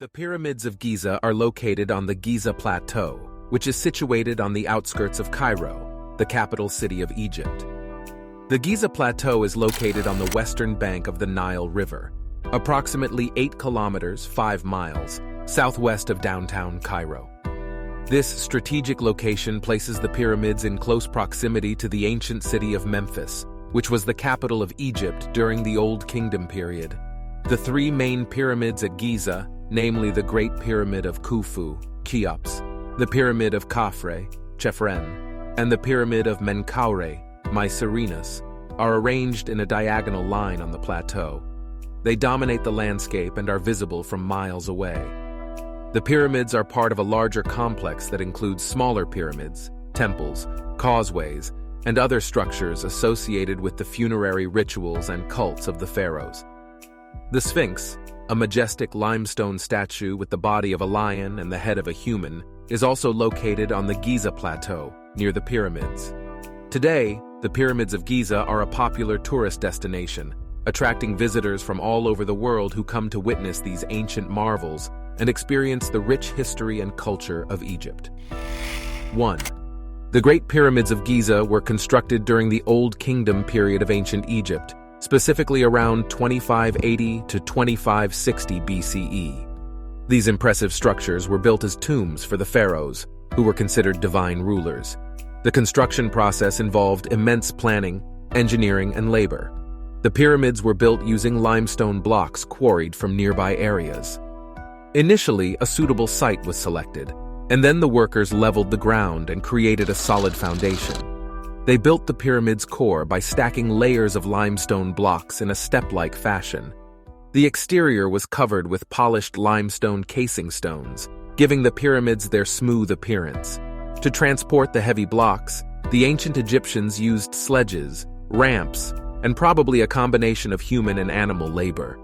The Pyramids of Giza are located on the Giza Plateau, which is situated on the outskirts of Cairo, the capital city of Egypt. The Giza Plateau is located on the western bank of the Nile River, approximately 8 kilometers 5 miles southwest of downtown Cairo. This strategic location places the pyramids in close proximity to the ancient city of Memphis, which was the capital of Egypt during the Old Kingdom period. The three main pyramids at Giza, namely the Great Pyramid of Khufu, Cheops, the Pyramid of Khafre, Chephren, and the Pyramid of Menkaure, Mycerinus, are arranged in a diagonal line on the plateau. They dominate the landscape and are visible from miles away. The pyramids are part of a larger complex that includes smaller pyramids, temples, causeways, and other structures associated with the funerary rituals and cults of the pharaohs. The Sphinx, a majestic limestone statue with the body of a lion and the head of a human, is also located on the Giza Plateau, near the pyramids. Today, the Pyramids of Giza are a popular tourist destination, attracting visitors from all over the world who come to witness these ancient marvels and experience the rich history and culture of Egypt. 1. The Great Pyramids of Giza were constructed during the Old Kingdom period of ancient Egypt, specifically around 2580 to 2560 BCE. These impressive structures were built as tombs for the pharaohs, who were considered divine rulers. The construction process involved immense planning, engineering, and labor. The pyramids were built using limestone blocks quarried from nearby areas. Initially, a suitable site was selected, and then the workers leveled the ground and created a solid foundation. They built the pyramid's core by stacking layers of limestone blocks in a step-like fashion. The exterior was covered with polished limestone casing stones, giving the pyramids their smooth appearance. To transport the heavy blocks, the ancient Egyptians used sledges, ramps, and probably a combination of human and animal labor.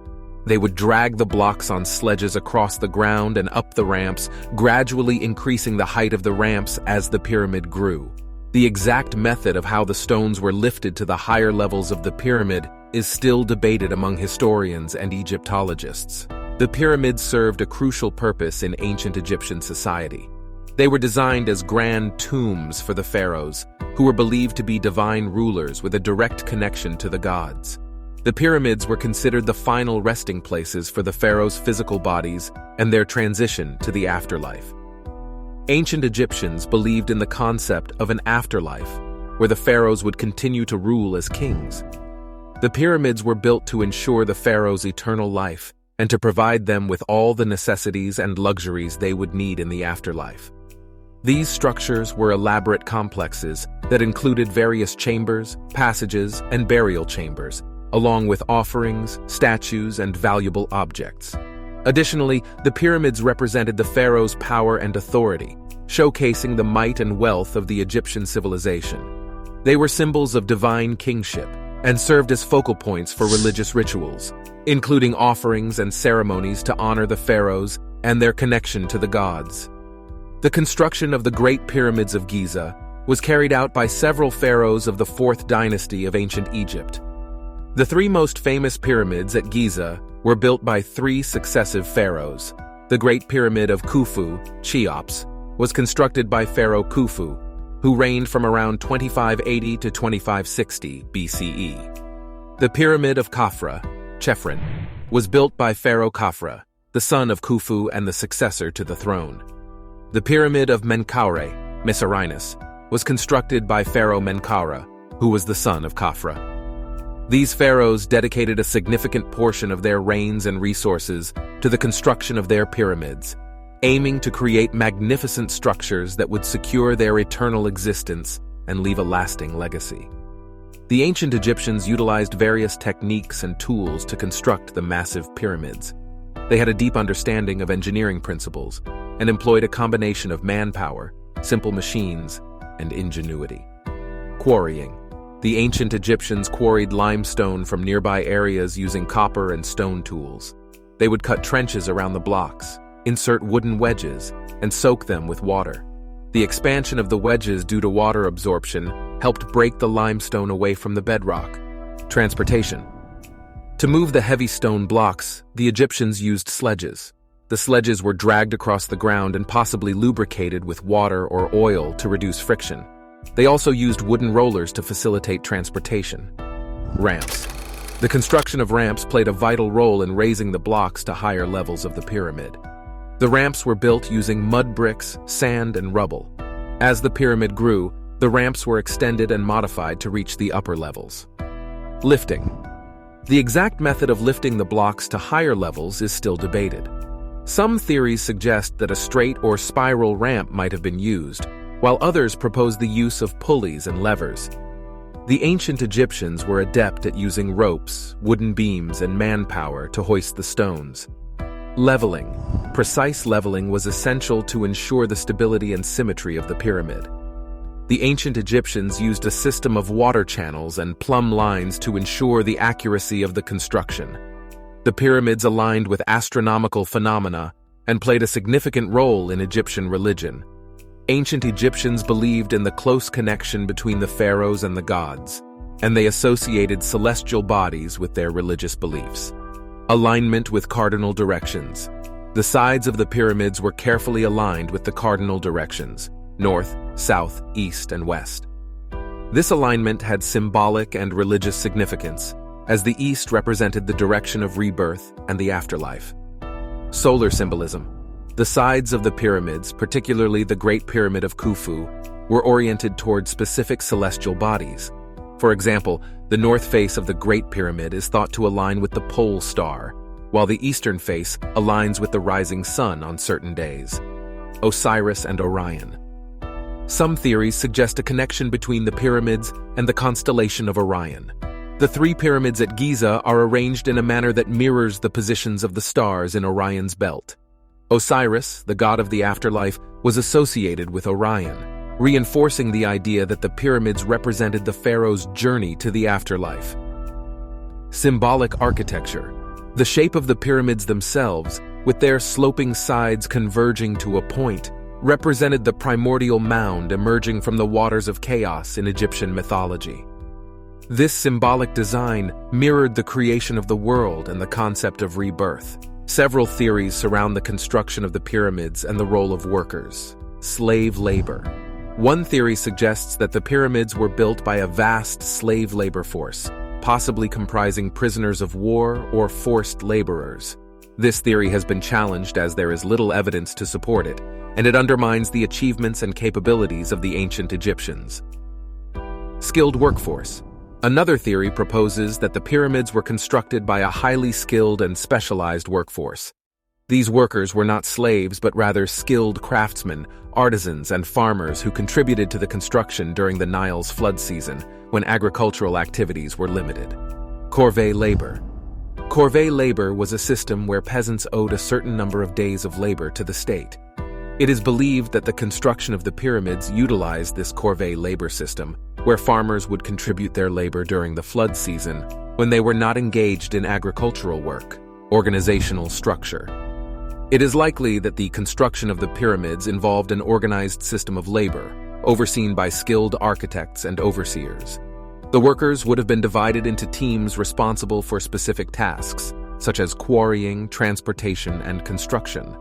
They would drag the blocks on sledges across the ground and up the ramps, gradually increasing the height of the ramps as the pyramid grew. The exact method of how the stones were lifted to the higher levels of the pyramid is still debated among historians and Egyptologists. The pyramids served a crucial purpose in ancient Egyptian society. They were designed as grand tombs for the pharaohs, who were believed to be divine rulers with a direct connection to the gods. The pyramids were considered the final resting places for the pharaohs' physical bodies and their transition to the afterlife. Ancient Egyptians believed in the concept of an afterlife, where the pharaohs would continue to rule as kings. The pyramids were built to ensure the pharaohs' eternal life and to provide them with all the necessities and luxuries they would need in the afterlife. These structures were elaborate complexes that included various chambers, passages, and burial chambers, along with offerings, statues, and valuable objects. Additionally, the pyramids represented the pharaoh's power and authority, showcasing the might and wealth of the Egyptian civilization. They were symbols of divine kingship and served as focal points for religious rituals, including offerings and ceremonies to honor the pharaohs and their connection to the gods. The construction of the Great Pyramids of Giza was carried out by several pharaohs of the 4th dynasty of ancient Egypt. The three most famous pyramids at Giza were built by 3 successive pharaohs. The Great Pyramid of Khufu, Cheops, was constructed by Pharaoh Khufu, who reigned from around 2580 to 2560 BCE. The Pyramid of Khafre, Chephren, was built by Pharaoh Khafre, the son of Khufu and the successor to the throne. The Pyramid of Menkaure, Mycerinus, was constructed by Pharaoh Menkaure, who was the son of Khafre. These pharaohs dedicated a significant portion of their reigns and resources to the construction of their pyramids, aiming to create magnificent structures that would secure their eternal existence and leave a lasting legacy. The ancient Egyptians utilized various techniques and tools to construct the massive pyramids. They had a deep understanding of engineering principles and employed a combination of manpower, simple machines, and ingenuity. Quarrying. The ancient Egyptians quarried limestone from nearby areas using copper and stone tools. They would cut trenches around the blocks, insert wooden wedges, and soak them with water. The expansion of the wedges due to water absorption helped break the limestone away from the bedrock. Transportation. To move the heavy stone blocks, the Egyptians used sledges. The sledges were dragged across the ground and possibly lubricated with water or oil to reduce friction. They also used wooden rollers to facilitate transportation. Ramps. The construction of ramps played a vital role in raising the blocks to higher levels of the pyramid. The ramps were built using mud bricks, sand, and rubble. As the pyramid grew, the ramps were extended and modified to reach the upper levels. Lifting. The exact method of lifting the blocks to higher levels is still debated. Some theories suggest that a straight or spiral ramp might have been used, while others propose the use of pulleys and levers. The ancient Egyptians were adept at using ropes, wooden beams, and manpower to hoist the stones. Leveling. Precise leveling was essential to ensure the stability and symmetry of the pyramid. The ancient Egyptians used a system of water channels and plumb lines to ensure the accuracy of the construction. The pyramids aligned with astronomical phenomena and played a significant role in Egyptian religion. Ancient Egyptians believed in the close connection between the pharaohs and the gods, and they associated celestial bodies with their religious beliefs. Alignment with cardinal directions. The sides of the pyramids were carefully aligned with the cardinal directions: north, south, east, and west. This alignment had symbolic and religious significance, as the east represented the direction of rebirth and the afterlife. Solar symbolism. The sides of the pyramids, particularly the Great Pyramid of Khufu, were oriented toward specific celestial bodies. For example, the north face of the Great Pyramid is thought to align with the pole star, while the eastern face aligns with the rising sun on certain days. Osiris and Orion. Some theories suggest a connection between the pyramids and the constellation of Orion. The three pyramids at Giza are arranged in a manner that mirrors the positions of the stars in Orion's belt. Osiris, the god of the afterlife, was associated with Orion, reinforcing the idea that the pyramids represented the pharaoh's journey to the afterlife. Symbolic architecture. The shape of the pyramids themselves, with their sloping sides converging to a point, represented the primordial mound emerging from the waters of chaos in Egyptian mythology. This symbolic design mirrored the creation of the world and the concept of rebirth. Several theories surround the construction of the pyramids and the role of workers. Slave labor. One theory suggests that the pyramids were built by a vast slave labor force, possibly comprising prisoners of war or forced laborers. This theory has been challenged as there is little evidence to support it, and it undermines the achievements and capabilities of the ancient Egyptians. Skilled workforce. Another theory proposes that the pyramids were constructed by a highly skilled and specialized workforce. These workers were not slaves but rather skilled craftsmen, artisans, and farmers who contributed to the construction during the Nile's flood season, when agricultural activities were limited. Corvée labor. Corvée labor was a system where peasants owed a certain number of days of labor to the state. It is believed that the construction of the pyramids utilized this corvée labor system, where farmers would contribute their labor during the flood season when they were not engaged in agricultural work. Organizational structure. It is likely that the construction of the pyramids involved an organized system of labor, overseen by skilled architects and overseers. The workers would have been divided into teams responsible for specific tasks, such as quarrying, transportation, and construction.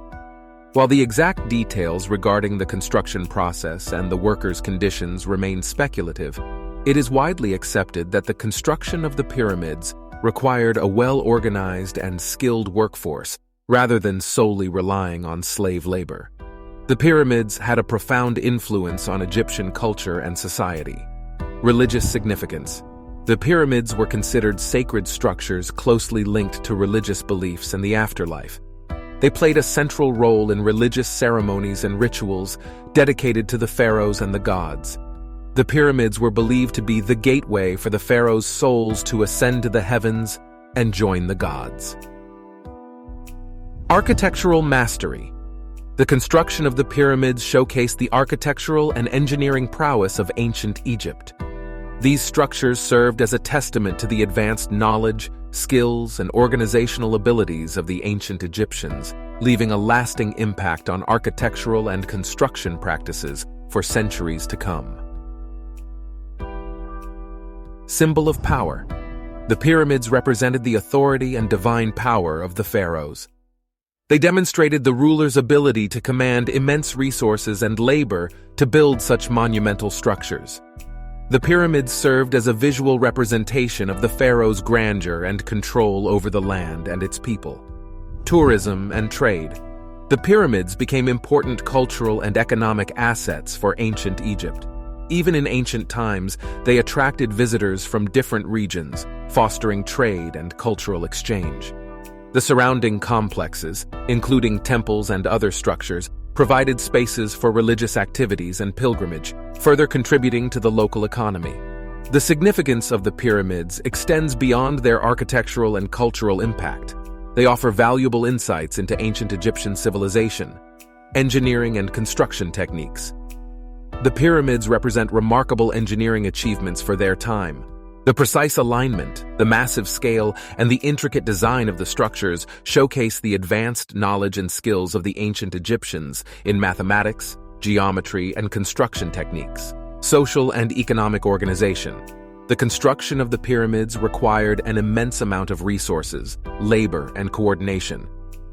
While the exact details regarding the construction process and the workers' conditions remain speculative, it is widely accepted that the construction of the pyramids required a well-organized and skilled workforce rather than solely relying on slave labor. The pyramids had a profound influence on Egyptian culture and society. Religious significance. The pyramids were considered sacred structures closely linked to religious beliefs and the afterlife. They played a central role in religious ceremonies and rituals dedicated to the pharaohs and the gods. The pyramids were believed to be the gateway for the pharaohs' souls to ascend to the heavens and join the gods. Architectural mastery. The construction of the pyramids showcased the architectural and engineering prowess of ancient Egypt. These structures served as a testament to the advanced knowledge, skills, and organizational abilities of the ancient Egyptians, leaving a lasting impact on architectural and construction practices for centuries to come. Symbol of power. The pyramids represented the authority and divine power of the pharaohs. They demonstrated the ruler's ability to command immense resources and labor to build such monumental structures. The pyramids served as a visual representation of the pharaoh's grandeur and control over the land and its people. Tourism and trade. The pyramids became important cultural and economic assets for ancient Egypt. Even in ancient times, they attracted visitors from different regions, fostering trade and cultural exchange. The surrounding complexes, including temples and other structures, provided spaces for religious activities and pilgrimage, further contributing to the local economy. The significance of the pyramids extends beyond their architectural and cultural impact. They offer valuable insights into ancient Egyptian civilization, engineering, and construction techniques. The pyramids represent remarkable engineering achievements for their time. The precise alignment, the massive scale, and the intricate design of the structures showcase the advanced knowledge and skills of the ancient Egyptians in mathematics, geometry, and construction techniques. Social and economic organization. The construction of the pyramids required an immense amount of resources, labor, and coordination.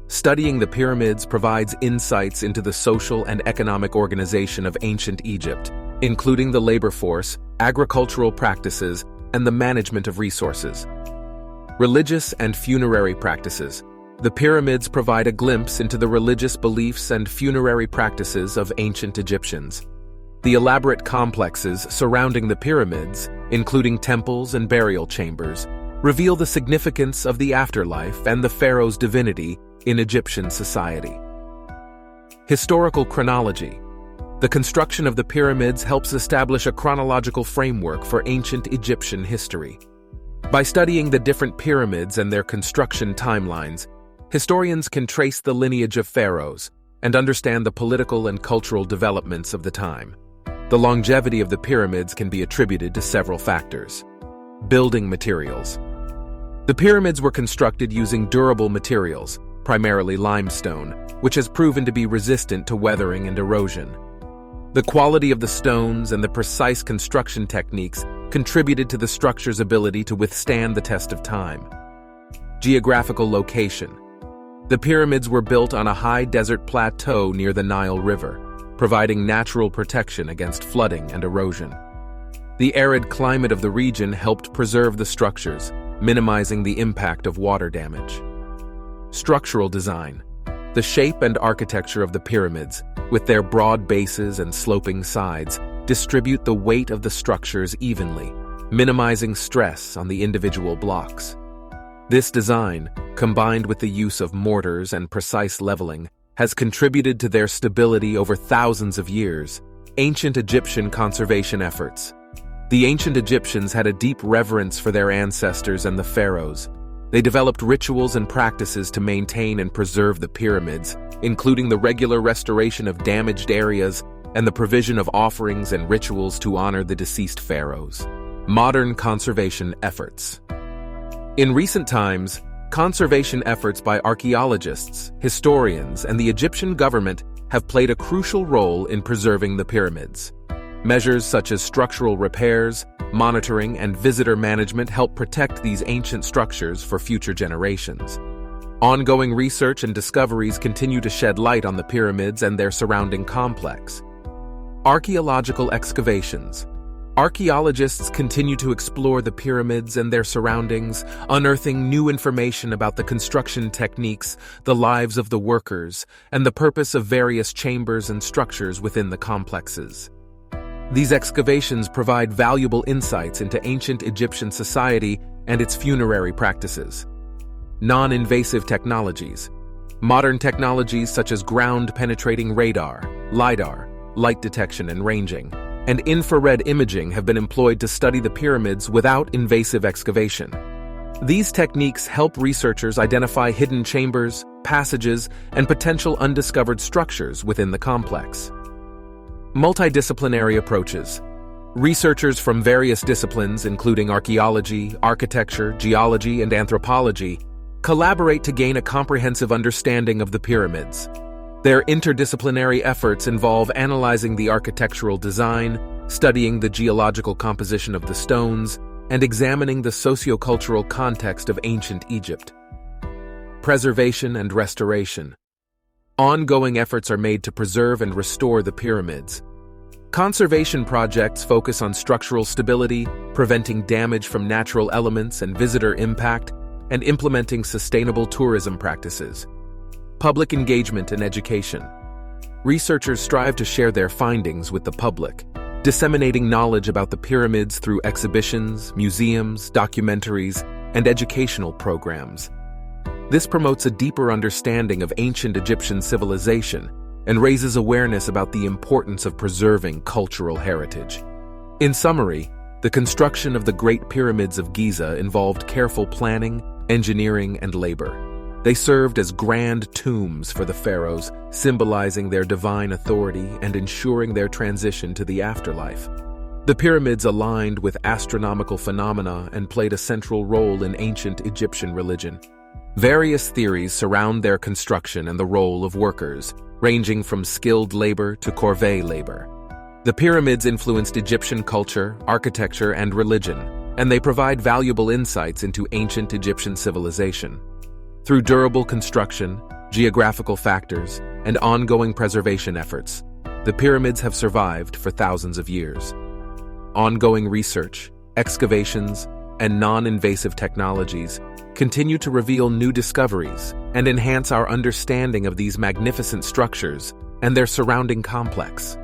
Studying the pyramids provides insights into the social and economic organization of ancient Egypt, including the labor force, agricultural practices, and the management of resources. Religious and funerary practices. The pyramids provide a glimpse into the religious beliefs and funerary practices of ancient Egyptians. The elaborate complexes surrounding the pyramids, including temples and burial chambers, reveal the significance of the afterlife and the pharaoh's divinity in Egyptian society. Historical chronology. The construction of the pyramids helps establish a chronological framework for ancient Egyptian history. By studying the different pyramids and their construction timelines, historians can trace the lineage of pharaohs and understand the political and cultural developments of the time. The longevity of the pyramids can be attributed to several factors. Building materials. The pyramids were constructed using durable materials, primarily limestone, which has proven to be resistant to weathering and erosion. The quality of the stones and the precise construction techniques contributed to the structure's ability to withstand the test of time. Geographical location. The pyramids were built on a high desert plateau near the Nile River, providing natural protection against flooding and erosion. The arid climate of the region helped preserve the structures, minimizing the impact of water damage. Structural design. The shape and architecture of the pyramids, with their broad bases and sloping sides, distribute the weight of the structures evenly, minimizing stress on the individual blocks. This design, combined with the use of mortars and precise leveling, has contributed to their stability over thousands of years. Ancient Egyptian conservation efforts. The ancient Egyptians had a deep reverence for their ancestors and the pharaohs. They developed rituals and practices to maintain and preserve the pyramids, including the regular restoration of damaged areas and the provision of offerings and rituals to honor the deceased pharaohs. Modern conservation efforts. In recent times, conservation efforts by archaeologists, historians, and the Egyptian government have played a crucial role in preserving the pyramids. Measures such as structural repairs, monitoring, and visitor management help protect these ancient structures for future generations. Ongoing research and discoveries continue to shed light on the pyramids and their surrounding complex. Archaeological excavations. Archaeologists continue to explore the pyramids and their surroundings, unearthing new information about the construction techniques, the lives of the workers, and the purpose of various chambers and structures within the complexes. These excavations provide valuable insights into ancient Egyptian society and its funerary practices. Non-invasive technologies. Modern technologies such as ground-penetrating radar, LiDAR, light detection and ranging, and infrared imaging have been employed to study the pyramids without invasive excavation. These techniques help researchers identify hidden chambers, passages, and potential undiscovered structures within the complex. Multidisciplinary approaches. Researchers from various disciplines, including archaeology, architecture, geology, and anthropology, collaborate to gain a comprehensive understanding of the pyramids. Their interdisciplinary efforts involve analyzing the architectural design, studying the geological composition of the stones, and examining the sociocultural context of ancient Egypt. Preservation and restoration. Ongoing efforts are made to preserve and restore the pyramids. Conservation projects focus on structural stability, preventing damage from natural elements and visitor impact, and implementing sustainable tourism practices. Public engagement and education. Researchers strive to share their findings with the public, disseminating knowledge about the pyramids through exhibitions, museums, documentaries, and educational programs. This promotes a deeper understanding of ancient Egyptian civilization and raises awareness about the importance of preserving cultural heritage. In summary, the construction of the Great Pyramids of Giza involved careful planning, engineering, and labor. They served as grand tombs for the pharaohs, symbolizing their divine authority and ensuring their transition to the afterlife. The pyramids aligned with astronomical phenomena and played a central role in ancient Egyptian religion. Various theories surround their construction and the role of workers, ranging from skilled labor to corvée labor. The pyramids influenced Egyptian culture, architecture, and religion, and they provide valuable insights into ancient Egyptian civilization. Through durable construction, geographical factors, and ongoing preservation efforts, the pyramids have survived for thousands of years. Ongoing research, excavations, and non-invasive technologies continue to reveal new discoveries and enhance our understanding of these magnificent structures and their surrounding complex.